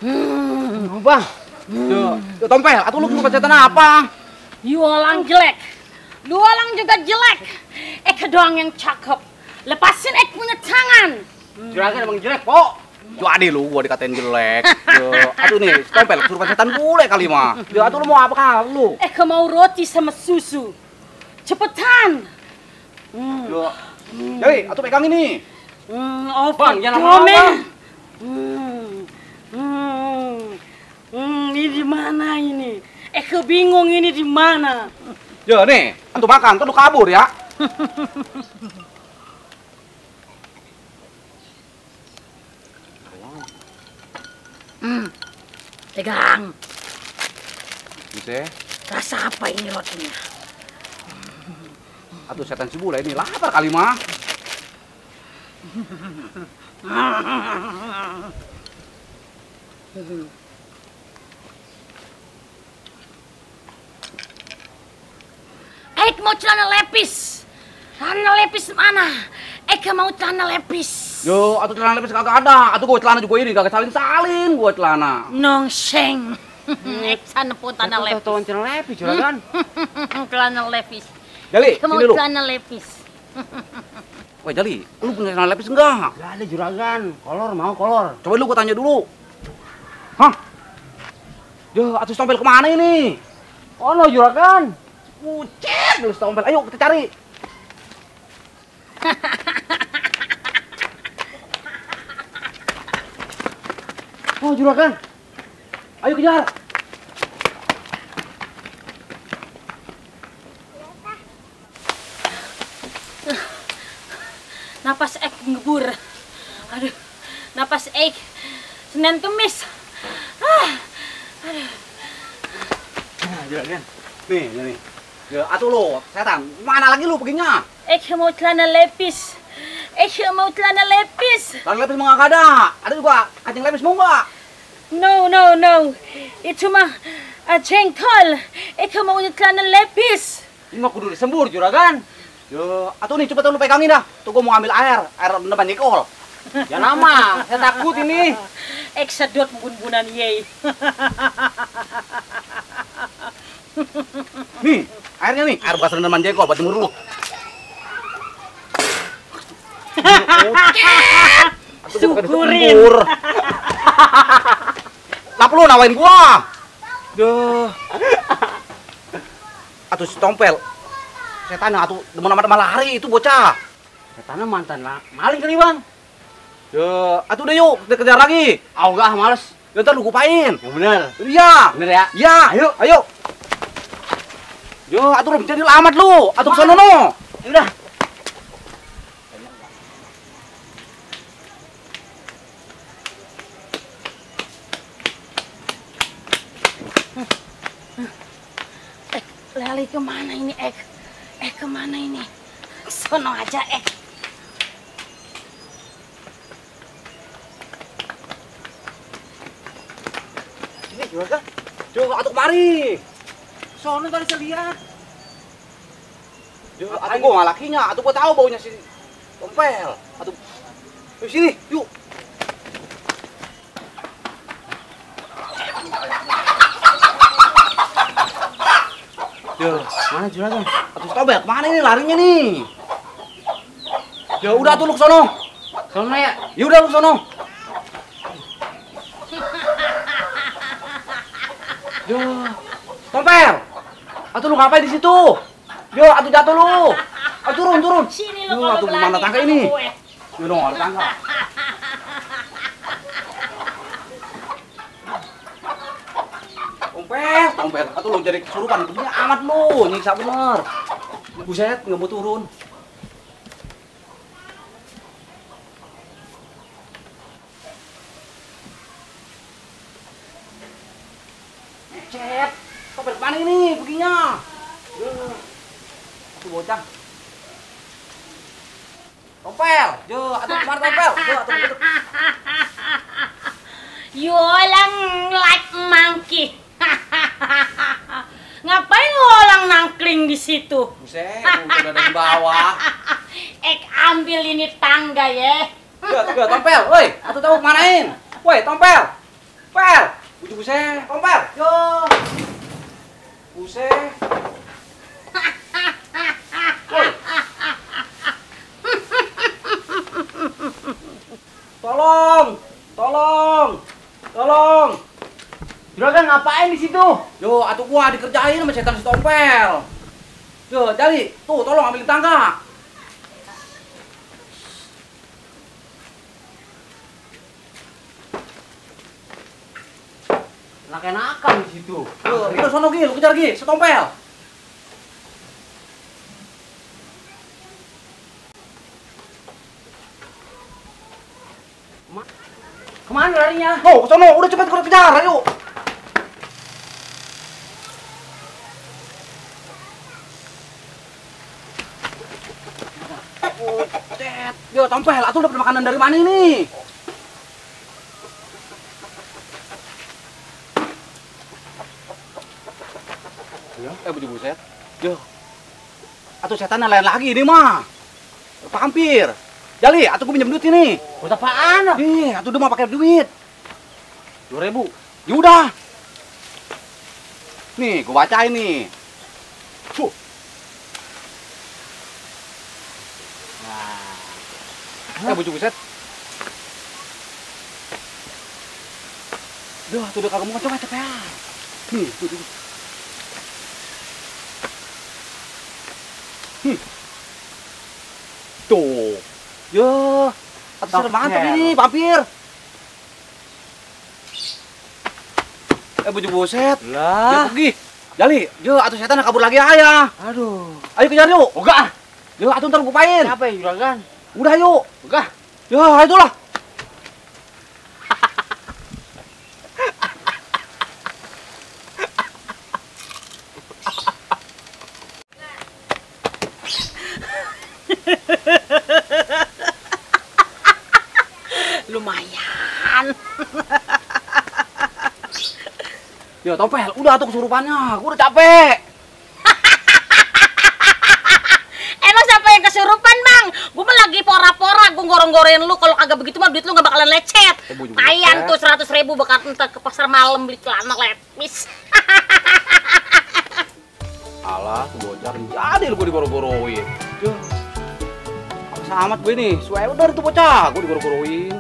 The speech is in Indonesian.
Bang. Yo Tompel, atuh lu kepencatan apa? You orang jelek. Lu orang juga jelek. Eke doang yang cakep. Lepasin Ek punya tangan. Juragan emang jelek, Po. Jo ade lu gua dikatain jelek. Yo, atuh nih, Tompel kesurupan setan bule kali mah. Yo atuh lu mau apa lu? Eke mau roti sama susu. Cepetan. Yo. Hei, atuh pegang ini. Bang, jangan lama-lama. Ini di mana ini? Eke bingung ini di mana. Yo nih, antum makan, tuh kabur ya. Pegang. Bisa. Rasa apa ini rotinya? Atuh setan si bule ini lapar kali mah. Ek mau celana lepis. Celana lepis mana? Ek mau celana lepis. Yo, atuh celana lepis kagak ada. Atuh gua celana juga ini kagak salin-salin gua celana. Nongseng. Ek sana pun celana lepis. Tuh celana lepis juragan. Celana lepis. Jali, Ek mau sini lu. celana lepis. Woi Jali, lu punya celana lepis enggak? Gak ada juragan, kolor mau kolor. Coba lu gua tanya dulu. Hah? Yo, atuh Tompel kemana ini? Oh no juragan. Bucet, lu Tompel. Ayo kita cari. Oh juragan. Ayo kejar. Napas Ek ngebur. Aduh, napas Ek Senin Kemis. Juragan. Nih. Ya, atuh lu, setan. Mana lagi lu perginya? Ek mau celana lepis. Ek mau celana lepis. Celana lepis mah nggak ada. Ada juga kancing lepis mau nggak? No. Itu mah jengkol. Ek mau celana lepis. Ini mah kudu disembur juragan. Yo, atuh nih coba lu pegangin dah. Tuh gua mau ambil air beneran jengkol. Ya nama, saya takut ini. Ek sedot bun-bunan ye. Nih, airnya nih. Air bekas rendaman jengkol buat jemur lu. Syukurin. Kenapa lu nawain gua? Duh. Atuh si Tompel. Setan atuh demen amat lari itu bocah. Setannya mantan lah, maling kali bang. Yo, atuh deh yuk, kita kejar lagi. Ah enggak, males. Ya ntar lu kupain. Yang bener. Iya. Bener ya? Iya, ayo. Yo, atuh lu jadi amat lu. Atuh ke sono no. Udah. Lali kemana ini Ek? Kemana ini? Sono aja Ek. Sini juragan. Yo, atuh kemari. Sono tadi saya lihat. Yo, atuh gua nggak lakinya. Atuh gua tahu baunya si Tompel. Atuh. Yuk sini, yuk. Yo, Mana juragan? atuh si Tompel kemana ini larinya nih? Ya udah tuh lu ke sono. Sono ya? Ya udah lu ke sono. Yo, Tompel. Atuh lu ngapain di situ? Yo, atuh jatuh lu. Atuh turun. Sini Yo, lo kalau atuh berani mana tangga sama ini? gue. Yo dong, ada tangga. Tompel. Atuh lu jadi kesurupan. Punya amat lu, nyiksa bener. Buset, nggak mau turun. Cet, Tompel kemana ini perginya? Tuh bocah. Tompel, atuh kemana Tompel? Atuh. Yolang like monkey. Ngapain lo orang nangkling di situ? Buset, udah ada di bawah. Ek ambil ini tangga ya. Tompel, woi, atuh tahu kemanain? Woi, Tompel. Pel, bujuk buset, kompel. Yo. Buset. Woi. Tolong, tolong, tolong. Juragan ngapain di situ? Yo, atuh gua dikerjain sama setan si Tompel. Yo, Jali, tuh tolong ambilin tangga. Enak-enakan di situ. Yo, udah sono Gi, lu kejar Gi, si Tompel. Kemana larinya? Oh, ke sono, udah cepet kejar, ayo. Yo, Tompel, atuh dapat makanan dari mana ini? Bujuk buset. Yo. Atuh setan lain lagi ini mah. Vampir. Jali, atuh gua pinjam duit ini. Buat apaan? Atuh dia mau pakai duit. 2.000. Ya udah. Nih, gua bacain nih. Fuh. Nah. Bujuk buset. Duh, tuh udah kagak mau coba cepet. Nih, tuh. Tuh. Yo, atuh serem banget ini, vampir. Bujuk buset. Dia Lah. pergi. Jali, yo atuh setan kabur lagi aya. Aduh. Ayo kejar yuk. Enggak. Yo atuh ntar gua pain. Siapa ya juragan? Udah yuk. Enggak. Yo, itulah. Lumayan. Yo, Tompel, udah tuh kesurupannya. Gua udah capek. Emang siapa yang kesurupan, Bang? Gue mah lagi pora-pora, gue gorong-gorein lu. Kalau kagak begitu mah duit lu gak bakalan lecet. Bujuk Tayan buset. tuh 100.000 bakal entar ke pasar malam beli celana lepis. Alah, tuh bocah jadi lu gua digoro-goroin. Yo. Apa amat gue nih? Suwe udah itu bocah, gua digoro-goroin.